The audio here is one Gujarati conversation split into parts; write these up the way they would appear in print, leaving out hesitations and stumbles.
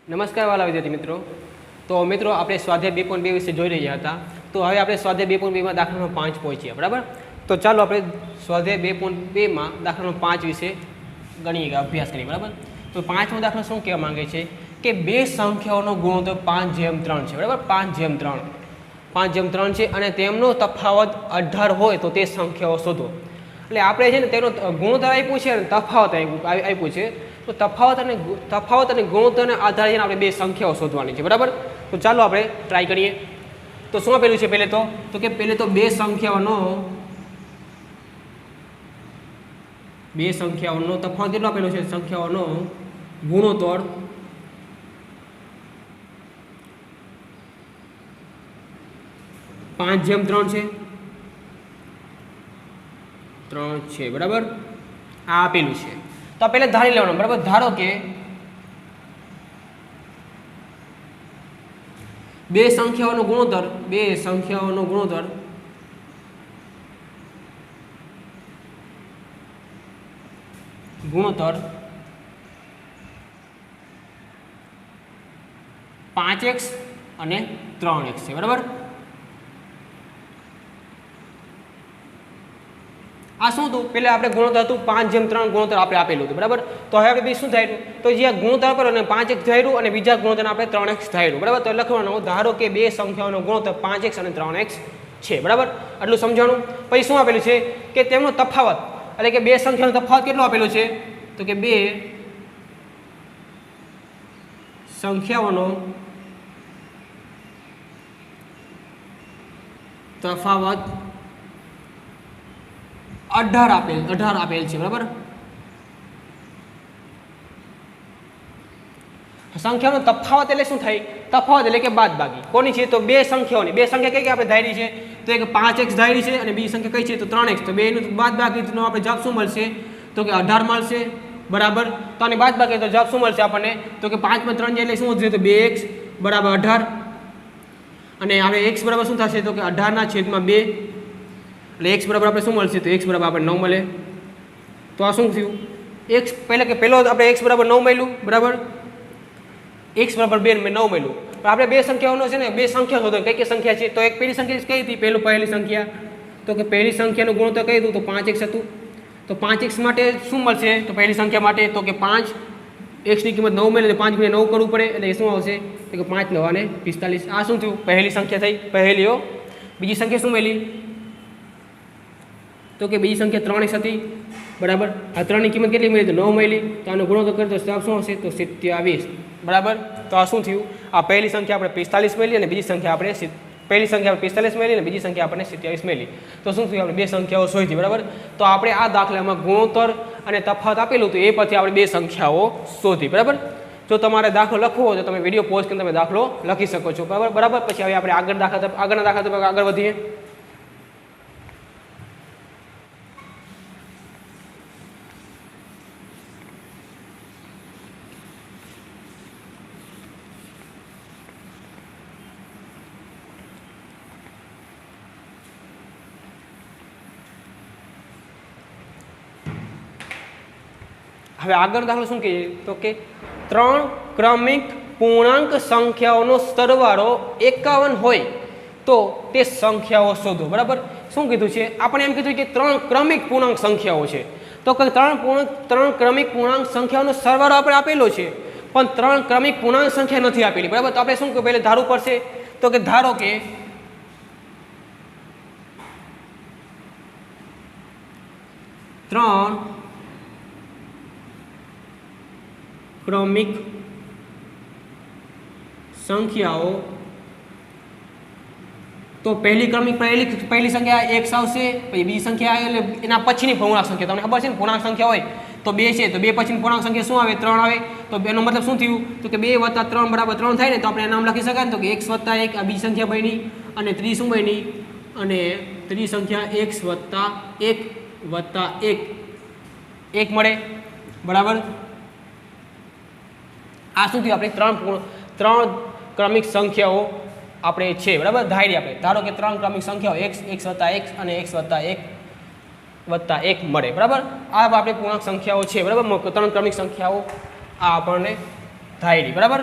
નમસ્કાર વાલા વિદ્યાર્થી મિત્રો। તો મિત્રો આપણે સ્વાધ્યાય 2.2 વિશે જોઈ રહ્યા હતા। તો હવે આપણે સ્વાધ્યાય 2.2 માં દાખલા નંબર 5 પહોંચ્યા, બરાબર। તો ચાલો આપણે સ્વાધ્યાય 2.2 માં દાખલા નંબર 5 વિશે ગણીએ, અભ્યાસ કરીએ, બરાબર। તો 5મો દાખલો શું કહેવા માંગે છે કે બે સંખ્યાઓનો ગુણોત્તર 5:3 છે, બરાબર। 5:3 5:3 છે અને તેમનો તફાવત 18 હોય તો તે સંખ્યાઓ શોધો। એટલે આપણે છે ને તેનો ગુણોત્તર આપ્યું છે અને તફાવત આપ્યું છે। તો તફાવત અને ગુણોત્તરના આધારે આપણે બે સંખ્યાઓ શોધવાની છે, બરાબર। તો ચાલો આપણે ટ્રાય કરીએ। તો શું આપેલું છે પહેલે તો પહેલે તો બે સંખ્યાઓનો તફાવત કેટલો આપેલો છે? સંખ્યાઓનો ગુણોત્તર 5:3 છે, 3 છે, બરાબર। આ આપેલું છે તો પહેલા ધારી લેવાનું, બરાબર। ધારો કે બે સંખ્યાઓનો ગુણોત્તર 5x અને 3x છે, બરાબર। આ શું હતું? પહેલા આપણે ગુણોત્તર હતું 5:3 ગુણોત્તર આપણે આપેલું હતું, બરાબર। તો હવે આપણે શું થાય તો જે ગુણોત્તર પર અને 5x ધાર્યું અને બીજા ગુણોત્તર આપણે 3x ધાર્યું, બરાબર। તો લખવાનું ધારો કે બે સંખ્યાઓનો ગુણોત્તર 5x અને 3x છે, બરાબર। આટલું સમજાણું। પછી શું આપેલું છે કે તેમનો તફાવત, એટલે કે બે સંખ્યાનો તફાવત કેટલો આપેલો છે તો કે બે સંખ્યાઓનો તફાવત 18 આપેલ છે, બરાબર। સંખ્યાનો તફાવત એટલે શું થાય? તફાવત એટલે કે બાદબાકી કોની છે? તો બે સંખ્યાઓની, બે સંખ્યા કઈ આપણે ધારી છે તો એક 5x ધારી છે અને બીજી સંખ્યા કઈ છે તો 3x। તો બેનું બાદબાકીનો આપણે જવાબ શું મળશે તો કે 18 મળશે, બરાબર। તો આની બાદબાકી તો જવાબ શું મળશે આપણને તો કે 5 માં 3 એટલે શું વધશે તો 2x બરાબર 18 અને આપણે x બરાબર શું થશે તો કે 18/2 એટલે x બરાબર આપણે શું મળશે તો x બરાબર આપણે 9 મળે। તો આ શું થયું? x પહેલો આપણે x બરાબર 9 મળ્યું, બરાબર। x બરાબર 2 9 મળ્યું। પણ આપણે બે સંખ્યાઓનો છે ને બે સંખ્યા શોધો, કઈ સંખ્યા છે તો એક પહેલી સંખ્યા કઈ હતી? પહેલી સંખ્યા તો કે પહેલી સંખ્યાનું ગુણોત્તર કઈ હતું તો 5x હતું। તો 5x માટે શું મળશે તો પહેલી સંખ્યા માટે તો કે 5 x ની કિંમત 9 મળે તો 5 × 9 કરવું પડે એટલે શું આવશે તો કે 5 × 9 = 45। આ શું થયું? પહેલી સંખ્યા થઈ, પહેલીઓ। બીજી સંખ્યા શું મળી તો કે બીજી સંખ્યા 3x હતી, બરાબર। આ 3 ની કિંમત કેટલી મળી તો 9 મળી। તો આનો ગુણોત્તર કરીએ તો જવાબ શું હશે તો 27, બરાબર। તો આ શું થયું? આ પહેલી સંખ્યા આપણે 45 મળી અને બીજી સંખ્યા આપણે પહેલી સંખ્યા આપણે 45 મળી અને બીજી સંખ્યા આપણને 27 મળી। તો શું થયું? આપણે બે સંખ્યાઓ શોધી, બરાબર। તો આપણે આ દાખલામાં ગુણોત્તર અને તફાવત આપેલું હતું, એ પછી આપણે બે સંખ્યાઓ શોધી, બરાબર। જો તમારે દાખલો લખવો હોય તો તમે વિડીયો પોઝ કરીને તમે દાખલો લખી શકો છો, બરાબર। પછી હવે આપણે આગળના દાખલા તરફ આગળ વધીએ। હવે આગળ દાખલો શું કહીએ તો કે 3 ક્રમિક પૂર્ણાંક સંખ્યાઓનો સરવાળો 51 હોય તો તે સંખ્યાઓ શોધો, બરાબર। શું કીધું છે? આપણે એમ કીધું કે 3 ક્રમિક પૂર્ણાંક સંખ્યાઓ છે, તો કે 3 ક્રમિક પૂર્ણાંક સંખ્યાઓનો સરવાળો આપણે આપેલો છે પણ 3 ક્રમિક પૂર્ણાંક સંખ્યા નથી આપેલી, બરાબર। તો આપણે શું પહેલે ધારવું પડશે તો કે ધારો કે 3 ક્રમિક સંખ્યાઓ, તો પહેલી સંખ્યા x આવશે, પછી બીજી સંખ્યા એટલે એના પછીની પૂર્ણાંક સંખ્યા, તમને ખબર છે ને પૂર્ણાંક સંખ્યા હોય તો 2 છે તો 2 પછીની પૂર્ણાંક સંખ્યા શું આવે 3 આવે। તો એનો મતલબ શું થયું તો કે 2 + 3 = 3 થાય ને, તો આપણે નામ લખી શકાય ને તો કે x + 1 આ બીજી સંખ્યા બની અને ત્રીજી શું બની અને ત્રીજી સંખ્યા x + 1 મળે, બરાબર। આ શું થયું? આપણે 3 ક્રમિક સંખ્યાઓ આપણે છે, બરાબર। ધારી આપણે ધારો કે 3 ક્રમિક સંખ્યાઓ x + 1 અને x + 1 +1 મળે, બરાबर। આ આપણે પૂર્ણાંક સંખ્યાઓ છે, બરાબર, ત્રણ ક્રમિક સંખ્યાઓ આ આપણને ધારી, બરાબર।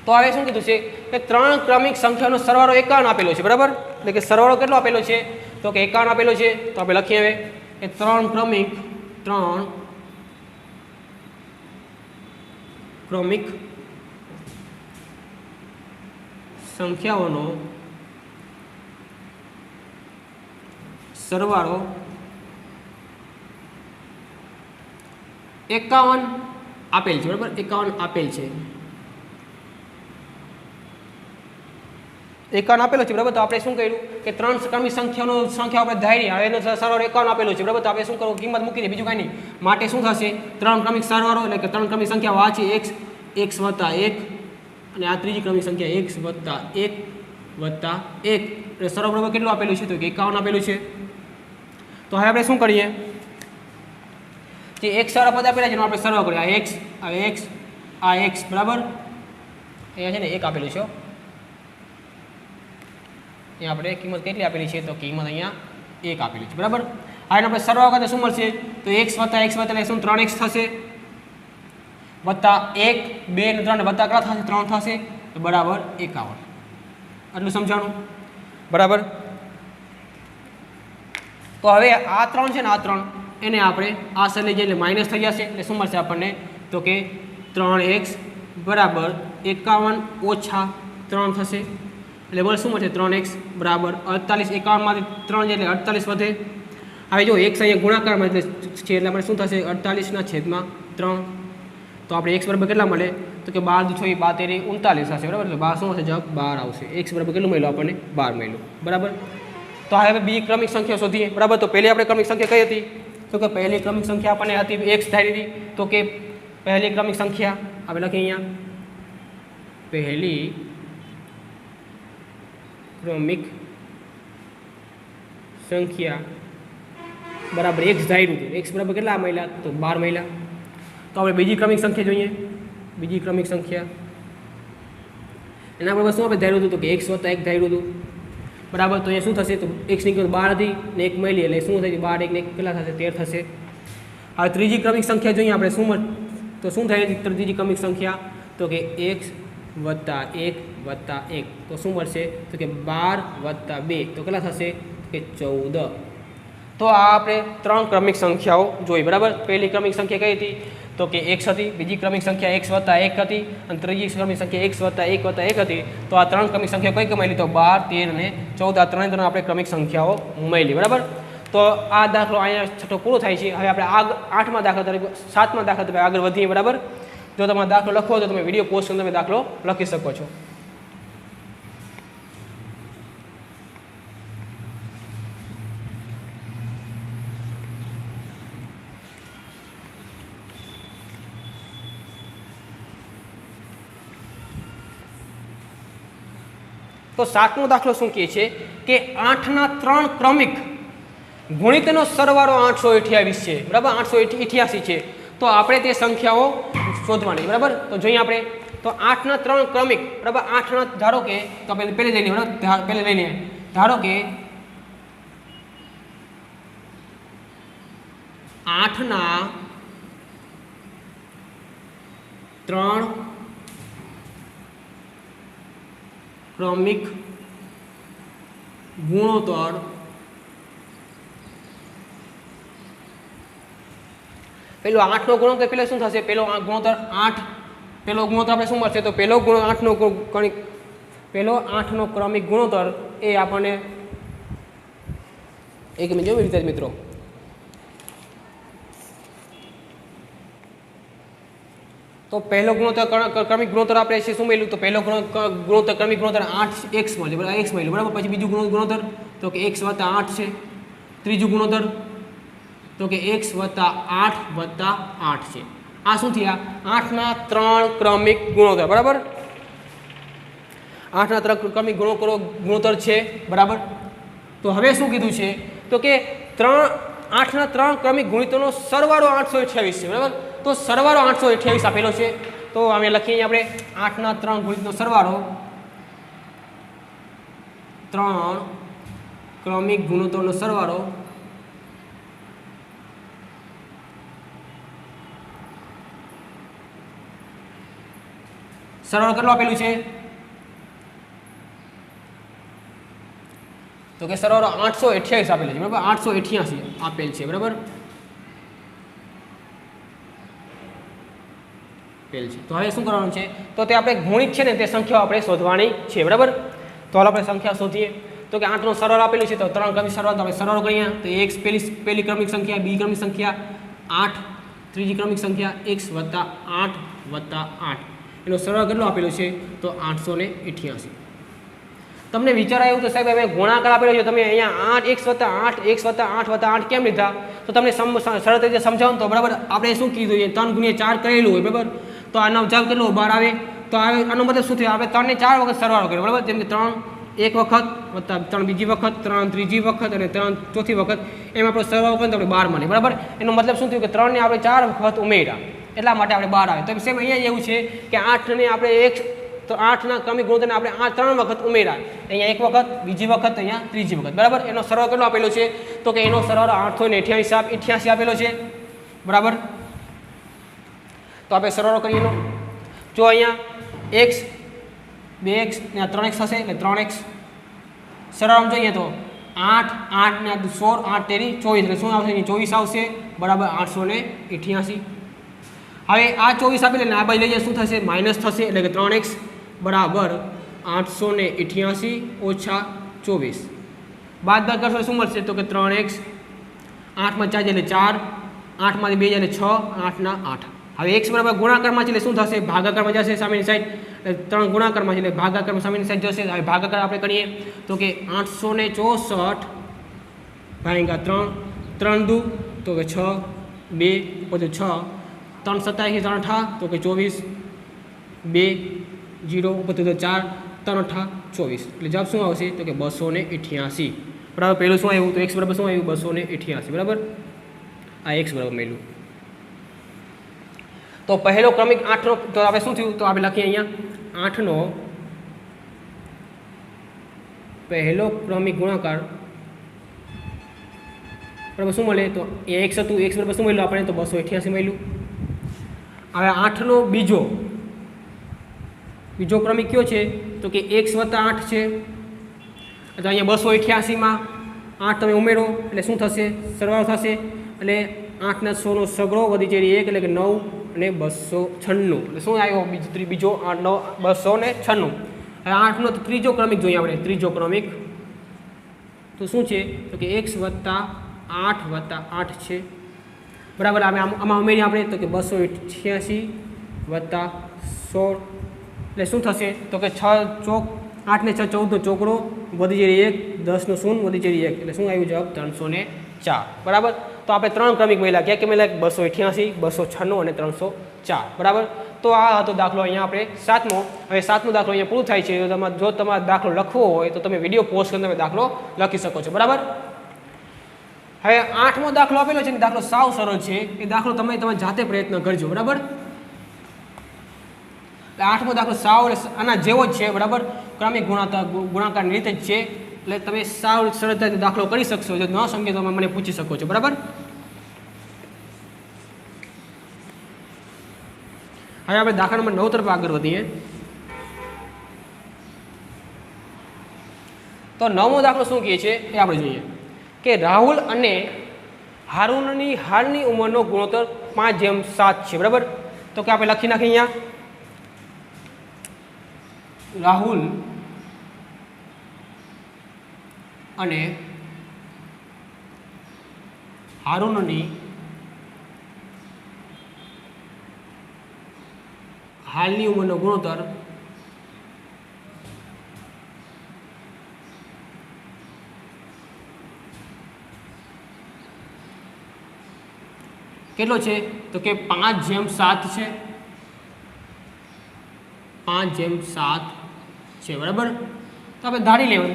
તો હવે શું કીધું છે કે 3 ક્રમિક સંખ્યાનો સરવાળો 51 આપેલો છે, બરાબર. એટલે કે સરવાળો કેટલો આપેલો છે તો કે 51 આપેલો છે. તો આપણે લખીએ હવે કે 3 ક્રમિક સંખ્યાઓનો સરવાળો 51 આપેલ છે, બરાબર. 51 આપેલ છે, 51 આપેલો છે, બરાબર. તો આપણે શું કર્યું કે 3 ક્રમિક સંખ્યા આપણે ધારી, હવે એનો સરવાળો 51 આપેલો છે, બરાબર. તો આપણે શું કરવું, કિંમત મૂકી દે, બીજું કાંઈ નહીં. માટે શું થશે 3 ક્રમિક સરવાળો એટલે કે 3 ક્રમિક સંખ્યાઓ આ છે x વત્તા 1 અને આ ત્રીજી ક્રમિક સંખ્યા x વત્તા 1 એટલે સરવાળો બરાબર કેટલું આપેલું છે તો કે 51 આપેલું છે. તો હવે આપણે શું કરીએ, જે x વાળા પદ આપેલા છે એનો આપણે સરવાળો કરીએ. આ x બરાબર, અહીંયા છે ને 1 આપેલું છે, અહીંયા આપણે કિંમત કેટલી આપેલી છે તો કિંમત અહીંયા 1 આપેલી છે, બરાબર. આ એનો આપણે સરવાળો કરતા શું મળશે તો x વત્તા શું 3x થશે વત્તા 1 2 અને 3 વત્તા કેટલા થશે 3 થશે તો બરાબર 51. આટલું સમજાણું, બરાબર. તો હવે આ 3 છે ને આ 3 એને આપણે આ સાઈડ લઈ જઈએ એટલે માઇનસ થઈ જશે, એટલે શું મળશે આપણને તો કે 3x બરાબર 51 ઓછા 3 થશે, એટલે બોલ શું મળશે 3x બરાબર 48. 51માંથી 3 એટલે 48 વધે. હવે જો x અહીંયા ગુણાકારમાં એટલે છે એટલે આપણે શું થશે 48/3. તો આપણે x બરાબર કેટલા મળે તો કે 12 × 6 = 39 થશે, બરાબર. એટલે 12 શું હશે જવાબ 12 આવશે. x બરાબર કેટલું મળ્યું આપણને 12 મળ્યું, બરાબર. તો હવે બીજી ક્રમિક સંખ્યા શોધીએ, બરાબર. તો પહેલી આપણે ક્રમિક સંખ્યા કઈ હતી તો કે પહેલી ક્રમિક સંખ્યા આપણને હતી x ધારી હતી. તો કે પહેલી ક્રમિક સંખ્યા આપણે લખીએ અહીંયા પહેલી ક્રમિક સંખ્યા બરાબર x ધાર્યું હતું. x બરાબર કેટલા મળ્યા તો 12 મળ્યા. તો આપણે બીજી ક્રમિક સંખ્યા જોઈએ, બીજી ક્રમિક સંખ્યા એના બરાબર શું આપણે ધાર્યું હતું તો કે x વત્તા 1 ધાર્યું હતું, બરાબર. તો અહીંયા શું થશે તો x ની કિંમત 12 હતી ને 1 મળી એટલે શું થશે 12 1 ને 1 કેટલા થશે 13 થશે. હવે ત્રીજી ક્રમિક સંખ્યા જોઈએ આપણે શું થાય ત્રીજી ક્રમિક સંખ્યા તો કે x વત્તા 1 તો શું મળશે તો કે 12 વત્તા 2 તો કેટલા થશે કે 14. તો આ આપણે 3 ક્રમિક સંખ્યાઓ જોઈ, બરાબર. પહેલી ક્રમિક સંખ્યા કઈ હતી તો કે x હતી, બીજી ક્રમિક સંખ્યા x વત્તા 1 હતી અને ત્રીજી ક્રમિક સંખ્યા x વત્તા 1 હતી. તો આ 3 ક્રમિક સંખ્યા કઈ મળી તો 12 13 અને 14 આ ત્રણે આપણે ક્રમિક સંખ્યાઓ મળી, બરાબર. તો આ દાખલો અહીંયા છઠ્ઠો પૂરો થાય છે. હવે આપણે 8મા દાખલા તરીકે 7મા દાખલા તરીકે આગળ વધીએ, બરાબર. જો તમારે દાખલો લખવો હોય તો તમે વિડીયો પોસ્ટ કરીને તમે દાખલો લખી શકો છો. તો 7મો દાખલો શું કહે છે કે 8ના 3 ક્રમિક ગુણિતનો સરવાળો 828 છે, બરાબર. 888 છે. તો આપણે તે સંખ્યાઓ શોધવાની, બરાબર. તો જોઈએ આપણે તો 8ના 3 ક્રમિક, બરાબર. 8ના ધારો કે તો આપણે પહેલે લઈ લઈએ, બરાબર. પહેલે લઈ લઈએ ધારો કે 8ના 3 ક્રમિક ગુણોત્તર પેલો 8નો ગુણોત્તર પેલો શું થશે પેલો ગુણોત્તર 8 પેલો ગુણોત્તર આપણે શું મળશે તો પેલો 8નો ક્રમિક ગુણોત્તર એ આપણને એક મિનિટ જો વિદ્યાર્થી મિત્રો તો પહેલો ગુણોત્તર ક્રમિક ગુણોત્તર આપણે છે શું મળ્યું તો પહેલો ગુણોત્તર ક્રમિક ગુણોત્તર 8x મળ્યો, બરાબર. x મળ્યું, બરાબર. પછી બીજું ગુણોત્તર તો કે x વત્તા 8 છે. ત્રીજું ગુણોત્તર તો કે x વત્તા 8 વત્તા 8 છે. આ શું થયા 8ના 3 ક્રમિક ગુણોત્તર, બરાબર. 8ના 3 ક્રમિક ગુણોત્તર છે, બરાબર. તો હવે શું કીધું છે તો કે 8ના 3 ક્રમિક ગુણિતોનો સરવાળો 828 છે, બરાબર. તો સરવાળો 828 આપેલો છે. તો અમે લખીએ આપણે 8ના 3 ગુણિતનો સરવાળો 3 ક્રમિક ગુણોત્તરનો સરવાળો સરવાળો કેટલો આપેલું છે તો કે સરવાળો 888 આપેલો છે બરાબર 888 આપેલ છે બરાબર આપેલ છે તો હવે શું કરવાનું છે તો તે આપણે ગુણિત છે ને તે સંખ્યાઓ આપણે શોધવાની છે બરાબર તો હાલ આપણે સંખ્યા શોધીએ તો કે 8નો સરવાળો આપેલું છે તો 3 ક્રમિક સરવાળો આપણે સરવાળો કરીએ તો x પહેલી ક્રમિક સંખ્યા b ક્રમિક સંખ્યા 8 ત્રીજી ક્રમિક સંખ્યા x + 8 + 8 એનો સરવાળો કેટલો આપેલો છે તો 888 તમને વિચાર આવ્યું તો સાહેબ અમે ગુણાકાર આપેલો છે તમે અહીંયા 8 x + 8 x + 8 + 8 કેમ લીધા તો તમને સરળ રીતે સમજાવો તો બરાબર આપણે શું કીધું છે 3 × 4 કરેલું હોય બરાબર તો આનો જવાબ કેટલો 12 આવે તો આનો મતલબ શું થયો આપણે 3 ને 4 વખત સરવાળો કર્યો બરાબર જેમ કે 3 એક વખત વત્તા 3 બીજી વખત 3 ત્રીજી વખત અને 3 ચોથી વખત એમ આપણો સરવાળો કરીને આપણે 12 મળે બરાબર એનો મતલબ શું થયું કે 3 ને આપણે 4 વખત ઉમેર્યા એટલા માટે આપણે 12 આવે તો સેમ અહીંયા એવું છે કે 8 ને આપણે એક તો 8 ના ક્રમિક ગુણોત્તરને આપણે 3 વખત ઉમેર્યા અહીંયા એક વખત બીજી વખત અહીંયા ત્રીજી વખત બરાબર એનો સરવાળો કેટલો આપેલો છે તો કે એનો સરવાળો 888 આપેલો છે બરાબર તો આપણે સરવાળો કરીએ એનો જો અહીંયા x 2x ને 3x થશે એટલે 3x સરવાળો જોઈએ તો 8 8 ને 16 8 તેરી 24 એટલે શું આવશે 24 આવશે બરાબર 888 હવે આ 24 આપેલ ને આ બાજુ લઈ જાય શું થશે માઇનસ થશે એટલે કે 3x બરાબર 888 ઓછા 24 બાદબાકી કરશો શું મળશે તો કે 3x 8 માં 4 એટલે 4 8 માંથી 2 એટલે 6 8 ના 8 હવે x બરાબર ગુણાકારમાં છે એટલે શું થશે ભાગાકારમાં જશે સામેની સાઈડ એટલે 3 ગુણાકારમાં છે એટલે ભાગાકારમાં સામેની સાઈડ જશે હવે ભાગાકાર આપણે કરીએ તો કે 864 ભાગ્યા 3 3 દુ તો કે 6 2 બધું 6 3 27 3 8 તો કે 24 2 0 બધું તો 4 3 8 24 એટલે જવાબ શું આવશે તો કે 288 બરાબર પહેલું શું આવ્યું તો x બરાબર શું આવ્યું 288 બરાબર આ x બરાબર મળ્યું તો પહેલો ક્રમિક 8 નો તો આપણે શું થયું તો આપણે લખીએ અહીંયા 8 નો પહેલો ક્રમિક ગુણાકાર બરાબર શું મળે તો એ x હતું x બરાબર શું મળ્યું આપણે તો 288 મળ્યું હવે 8 નો બીજો ક્રમિક કયો છે તો કે x + 8 છે તો અહીંયા 288 માં 8 તમે ઉમેરો એટલે શું થશે સરવાળો થશે એટલે 8 ના 100 નો સગડો વધી જાય 1 એટલે કે 9 અને 296 એટલે શું આવ્યો બીજો 8 9 296 હવે 8 નો ત્રીજો ક્રમિક જોઈએ આપણે ત્રીજો ક્રમિક તો શું છે તો કે x + 8 + 8 છે બરાબર આમાં ઉમેરીએ આપણે તો કે 288 + 16 એટલે શું થશે તો કે 6 ચોક 8 ને 6 14 નો ચોકડો વધી જાય 1 10 નો શૂન્ય વધી જાય 1 એટલે શું આવ્યું જવાબ 304 બરાબર તો આપણે 3 ક્રમિક મળ્યા ક્યાં મળ્યા 288 296 અને 304 બરાબર તો આ હતો દાખલો અહીંયા આપણે સાતમો હવે સાતમો દાખલો અહીંયા પૂરો થાય છે જો તમારે દાખલો લખવો હોય તો તમે વિડીયો પોસ્ટ કરીને તમે દાખલો લખી શકો છો બરાબર હવે 8મો દાખલો આપેલો છે દાખલો સાવ સરળ છે એ દાખલો તમે જાતે પ્રયત્ન કરજો બરાબર 8મો દાખલો સાવ આના જેવો જ છે બરાબર ક્રમિક ગુણાકારની રીતે જ છે એટલે તમે સાવ સરળતાથી દાખલો કરી શકશો જો ન સમજે તો મને પૂછી શકો છો બરાબર હવે આપણે દાખલા નંબર 9 તરફ આગળ વધીએ તો 9મો દાખલો શું કહે છે એ આપણે જોઈએ કે રાહુલ અને હારૂનની હાલની ઉંમરનો ગુણોત્તર 5:7 છે બરાબર તો કે આપણે લખી નાખીએ અહીંયા રાહુલ અને હારૂનની હાલની ઉંમરનો ગુણોત્તર કેટલો છે તો કે 5:7 છે 5:7 છે બરાબર તો આપણે ધારી લેવું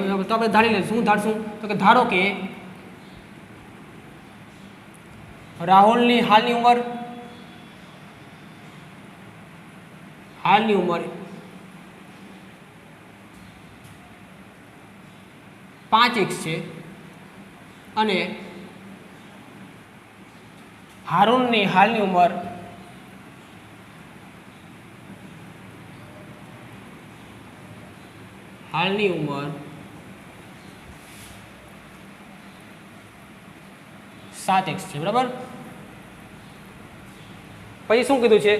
શું ધારશું તો કે ધારો કે રાહુલની હાલની ઉંમર 5x છે અને હારૂનની હાલની ઉંમર હાલની ઉંમર 7x છે, બરાબર. પછી શું કીધું છે,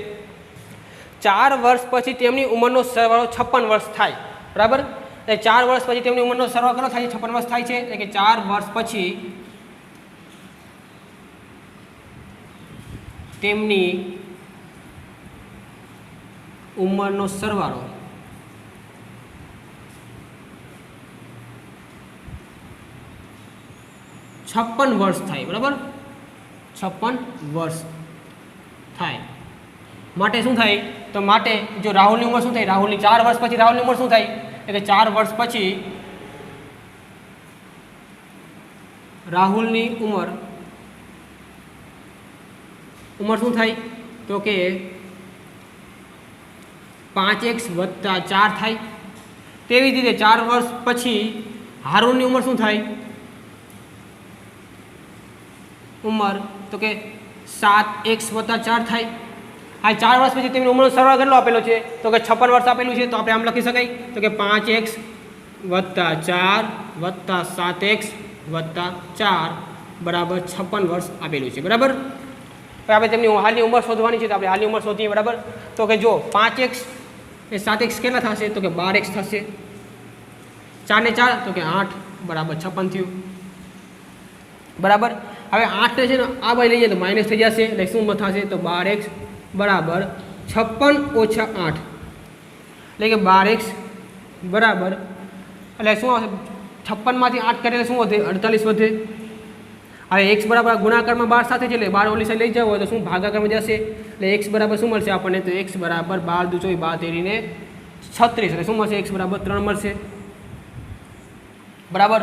4 વર્ષ પછી તેમની ઉંમરનો સરવાળો 56 વર્ષ થાય, બરાબર. એટલે 4 વર્ષ પછી તેમની ઉંમરનો સરવાળો કેટલો થાય છે, 56 વર્ષ થાય છે. એટલે કે 4 વર્ષ પછી તેમની ઉંમરનો સરવાળો 56 વર્ષ થાય, બરાબર. 56 વર્ષ થાય માટે શું થાય, તો માટે જો રાહુલની ઉંમર શું થાય, રાહુલની 4 વર્ષ પછી રાહુલની ઉંમર શું થાય, એટલે 4 વર્ષ પછી રાહુલની ઉંમર શું થાય, તો કે 5x + 4 થાય. તેવી જ રીતે 4 વર્ષ પછી હારૂનની ઉંમર શું થાય, ઉંમર તો કે 7x + 4 થાય. આ 4 વર્ષ પછી તેમની ઉંમરનો સરવાળો કેટલો આપેલો છે, તો કે 56 વર્ષ આપેલું છે. તો આપણે આમ લખી શકાય, તો કે 5x + 4 + 7x + 4 બરાબર 56 વર્ષ આપેલું છે, બરાબર. હવે આપણે તેમની હાલની ઉંમર શોધવાની છે, તો આપણે હાલની ઉંમર શોધીએ, બરાબર. તો કે જો 5x એ 7x કેટલા થશે, તો કે 12x થશે. 4 ને 4 તો કે 8 બરાબર 56 થયું, બરાબર. હવે 8 છે ને આ બાજુ લઈ જાય તો માઇનસ થઈ જશે, એટલે શું થશે, તો 12x બરાબર 56 - 8 એટલે કે 12x બરાબર, એટલે શું આવશે, 56માંથી 8 કરીએ શું વધે, 48 વધે. હવે x બરાબર ગુણાકારમાં 12 સાથે છે, એટલે 12 ઓલી સાઈડ લઈ જવો હોય તો શું ભાગાકારમાં જશે, એટલે x બરાબર શું મળશે આપણને, તો x બરાબર 12 × 2 = 12 ને 36, એટલે શું મળશે, x બરાબર 3 મળશે, બરાબર.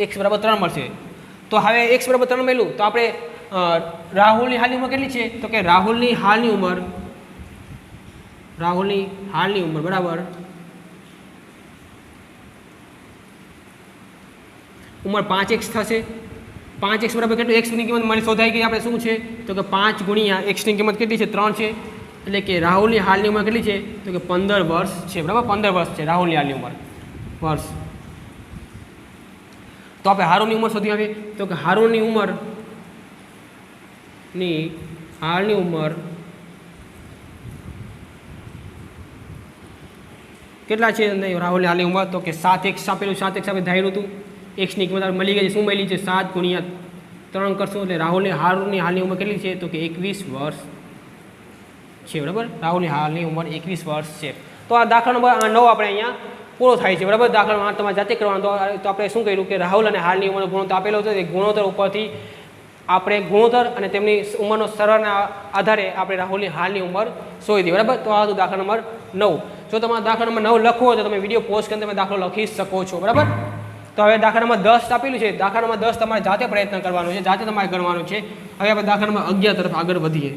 x બરાબર 3 મળશે. તો હવે x બરાબર 3 મળ્યું તો આપણે રાહુલની હાલની ઉંમર કેટલી છે, તો કે રાહુલની હાલની ઉંમર બરાબર ઉંમર 5x થશે. 5x બરાબર કેટલું, x ની કિંમત મને શોધાઈ ગઈ, આપણે શું છે, તો કે 5 × x ની કિંમત કેટલી છે, 3 છે. એટલે કે રાહુલની હાલની ઉંમર કેટલી છે, તો કે 15 વર્ષ છે, બરાબર. 15 વર્ષ છે રાહુલની હાલની ઉંમર, વર્ષ. તો આપણે હારૂનની ઉંમર શોધી આવીએ, તો કે હારૂનની હાલની ઉંમર કેટલા છે, રાહુલની હાલની ઉંમર, તો કે 7x આપેલું, 7x આપણે ધાર્યું હતું. x ની કિંમત મળી ગઈ, શું મળી છે, 7 × 3 કરશું એટલે હારૂનની હાલની ઉંમર કેટલી છે, તો કે 21 વર્ષ છે, બરાબર. રાહુલની હાલની ઉંમર 21 વર્ષ છે. તો આ દાખલા નંબર 9 આપણે અહીંયા પૂરો થાય છે, બરાબર. દાખલા નંબર 8 તમારે જાતે કરવાનો. તો આપણે શું કર્યું કે રાહુલ અને હાલની ઉંમરનો ગુણોત્તર આપેલો હતો, એ ગુણોત્તર ઉપરથી આપણે ગુણોત્તર અને તેમની ઉંમરનો સરવાળાના આધારે આપણે રાહુલની હાલની ઉંમર શોધી હતી, બરાબર. તો આ હતું દાખલા નંબર 9. જો તમારે દાખલા નંબર 9 લખવો હોય તો તમે વિડીયો પોઝ કરીને તમે દાખલો લખી શકો છો, બરાબર. તો હવે દાખલા નંબર 10 આપેલું છે, દાખલા નંબર 10 તમારે જાતે પ્રયત્ન કરવાનો છે, જાતે તમારે કરવાનું છે. હવે આપણે દાખલા નંબર 11 તરફ આગળ વધીએ.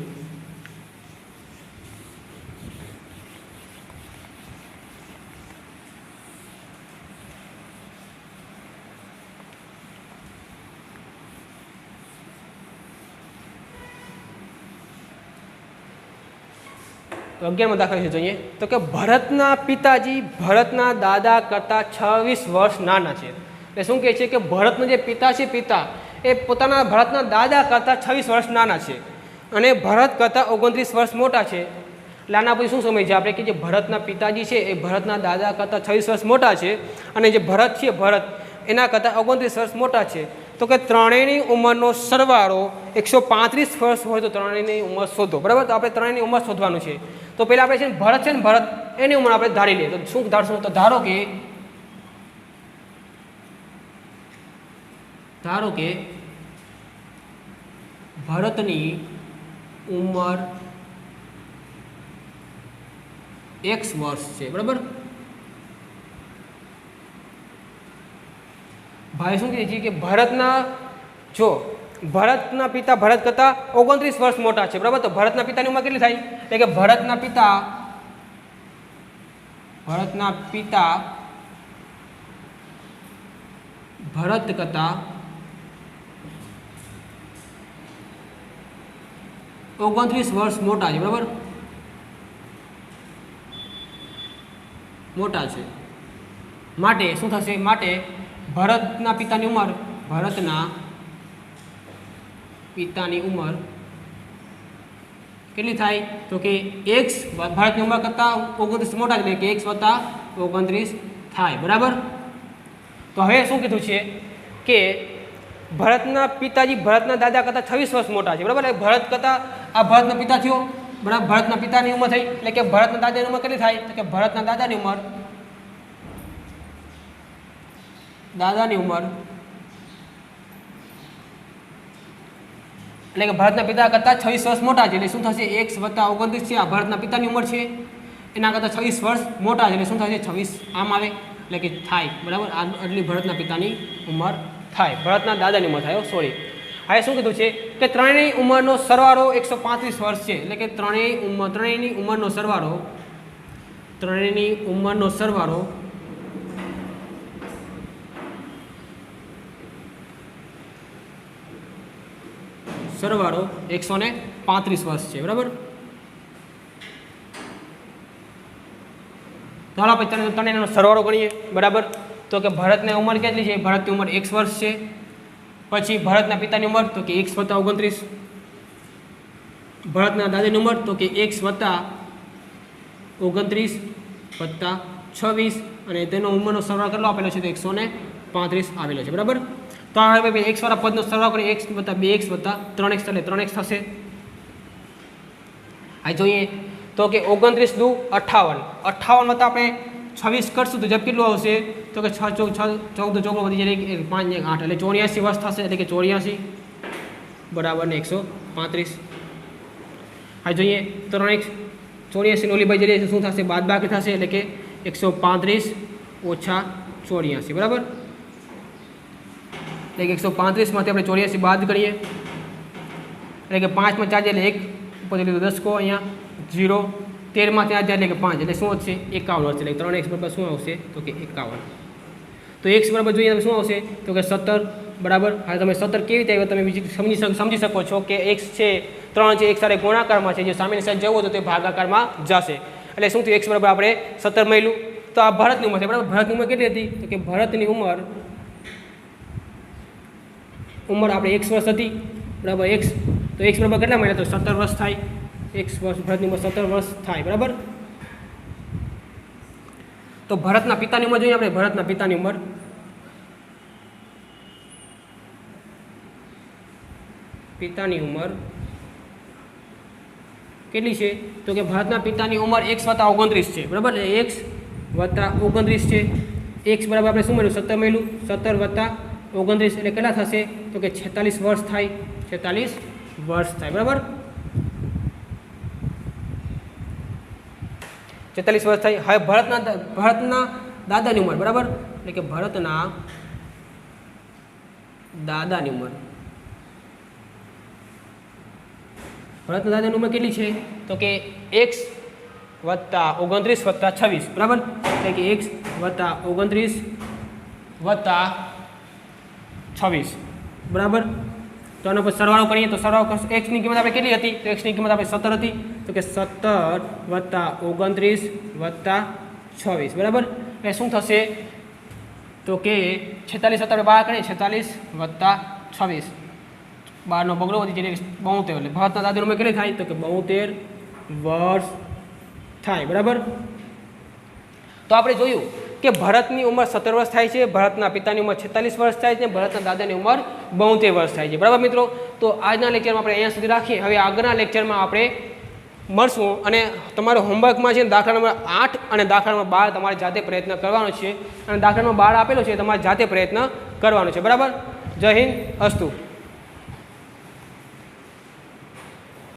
તો 11મો દાખલા જોઈએ, તો કે ભરતના પિતાજી ભરતના દાદા કરતાં 26 વર્ષ નાના છે. એટલે શું કહે છે કે ભરતનો જે પિતા છે, પિતા એ પોતાના ભરતના દાદા કરતાં 26 વર્ષ નાના છે અને ભરત કરતાં 29 વર્ષ મોટા છે. એટલે આના પછી શું સમય છે આપણે કે જે ભરતના પિતાજી છે એ ભરતના દાદા કરતાં 26 વર્ષ મોટા છે અને જે ભરત છે, ભરત એના કરતાં 29 વર્ષ મોટા છે. તો કે ત્રણેયની ઉંમરનો સરવાળો 135 વર્ષ હોય તો ત્રણેયની ઉંમર શોધો, બરાબર. તો આપણે ત્રણેયની ઉંમર શોધવાનું છે. તો પહેલાં આપણે છે ને ભરત છે ને, ભરત એની ઉંમર આપણે ધારી લઈએ. તો શું ધારશું, તો ધારો કે ભરતની ઉંમર x વર્ષ છે, બરાબર. ભાઈ શું કહે છે કે ભરતના પિતા ભરત કરતાં 29 વર્ષ મોટા છે, બરાબર. તો ભરતના પિતાની ઉંમર કેટલી થાય, એટલે કે ભરતના પિતા ભરત કરતાં 29 વર્ષ મોટા છે, બરાબર. મોટા છે. માટે શું થશે? માટે ભરતના પિતાની ઉંમર કેટલી થાય? તો કે x ભરતની ઉંમર કરતાં 29 મોટા એટલે કે x વત્તા 29 થાય. બરાબર. તો હવે શું કીધું છે કે ભરતના પિતાજી ભરતના દાદા કરતાં 26 વર્ષ મોટા છે. બરાબર. ભરત કરતાં આ ભરતનો પિતા થયો. બરાબર. ભરતના પિતાની ઉંમર થઈ એટલે કે ભરતના દાદાની ઉંમર કેટલી થાય? તો કે ભરતના દાદાની ઉંમર એટલે કે ભરતના પિતા કરતાં 26 વર્ષ મોટા છે એટલે શું થશે? x વત્તા 29 છે. આ ભરતના પિતાની ઉંમર છે એના કરતાં 26 વર્ષ મોટા છે એટલે શું થશે? 26 આમ આવે એટલે કે થાય. બરાબર. આટલી ભરતના પિતાની ઉંમર થાય. ભરતના દાદાની ઉંમર થાય. સોરી. હવે શું કીધું છે કે ત્રણેયની ઉંમરનો સરવાળો 135 વર્ષ છે. એટલે કે ત્રણેયની ઉંમરનો સરવાળો 135 વર્ષ છે. બરાબર. ચાલો આપણે ત્રણેયનો સરવાળો ગણીએ. બરાબર. તો કે ભરતની ઉંમર કેટલી છે? ભરતની ઉંમર 1 વર્ષ છે. પછી ભરતના પિતાની ઉંમર તો કે x વત્તા 29. ભરતના દાદાની ઉંમર તો કે x વત્તા 29 વત્તા 26 અને તેનો ઉંમરનો સરવાળો કેટલો આપેલો છે? તો 135 આવેલો છે. બરાબર. તો હવે x વાળા પદનો સરવાળો કરીએ. x વત્તા 2x વત્તા 3x એટલે 3x થશે. આ જોઈએ તો કે 29 દુ 58. 58 વત્તા આપણે 26 કરશું તો જબ કેટલું આવશે? તો કે 6 14 વધી જાય 5 ને 8 એટલે 84 વર્ષ થશે. એટલે કે 84 બરાબર ને 135. આ જોઈએ 3x 84 નો ઓલી બાજુ જઈએ શું થશે? બાદબાકી થશે એટલે કે 135 ઓછા 84. બરાબર. એટલે કે 135 માંથી આપણે 84 બાદ કરીએ એટલે કે 5 માં 4 એટલે 1 ઉપર લીધું 10 કો અહીંયા 0 13 માંથી 8 એટલે કે 5 એટલે શું વધશે? 51 વધશે. એટલે 3x બરાબર શું આવશે? તો કે 51. તો x બરાબર જોઈએ શું આવશે? તો કે 17. બરાબર. હવે તમે 17 કેવી રીતે આવ્યો તમે સમજી શકો છો કે x છે 3 છે એક સાથે ગુણાકારમાં છે. જે સામેની સાઈડ જવું તો તે ભાગાકારમાં જશે. એટલે શું થયું? x બરાબર આપણે 17 મળ્યું. તો આ ભરતની ઉંમર છે. બરાબર. ભરતની ઉંમર કેટલી હતી? તો કે ભરતની ઉંમર આપણે x વર્ષ હતી. બરાબર. x તો x બરાબર કેટલા મળ્યા? તો 17 વર્ષ થાય. x વર્ષ ભરતની ઉંમર 17 વર્ષ થાય. બરાબર. તો ભરતના પિતાની ઉંમર જોઈએ આપણે. ભરતના પિતાની ઉંમર કેટલી છે? તો કે ભરતના પિતાની ઉંમર x વત્તા 29 છે. બરાબર. x વત્તા 29 છે. x બરાબર આપણે શું મળ્યું? 17 મળ્યું. 17 વત્તા 29 એટલે કેટલા થશે? તો કે 46 વર્ષ થાય. 46 વર્ષ થાય. બરાબર. 46 વર્ષ થાય. હવે ભરતના દાદાની ઉંમર. બરાબર. એટલે કે ભરતના દાદાની ઉંમર કેટલી છે? તો કે x વત્તા 29 વત્તા 26. બરાબર. એટલે કે x વત્તા 29 વત્તા 26. બરાબર. તો આનો પર સરવાળો કરીએ તો સરવાળો x ની કિંમત આપણે કેટલી હતી? તો x ની કિંમત આપણે 17 હતી. તો કે 17 વત્તા 29 વત્તા 26. બરાબર. એટલે શું થશે? તો કે 46 વત્તા આપણે 12 કરીએ 46 વત્તા 26 12 નો બગડો વધી જાય 72. એટલે ભરતના દાદાની ઉંમર કેટલી થાય? તો કે 72 વર્ષ થાય. બરાબર. તો આપણે જોયું કે ભરતની ઉંમર 17 વર્ષ થાય છે. ભરતના પિતાની ઉંમર 46 વર્ષ થાય છે. ભરતના દાદાની ઉંમર 72 વર્ષ થાય છે. બરાબર મિત્રો. તો આજના લેક્ચરમાં આપણે અહીંયા સુધી રાખીએ. હવે આગળના લેક્ચરમાં આપણે મળશું અને તમારું હોમવર્કમાં છે દાખલા નંબર 8 અને દાખલા નંબર 12 તમારે જાતે પ્રયત્ન કરવાનો છે અને દાખલા નંબર 12 આપેલો છે તમારે જાતે પ્રયત્ન કરવાનો છે. બરાબર. જય હિન્દ. અસ્તુ.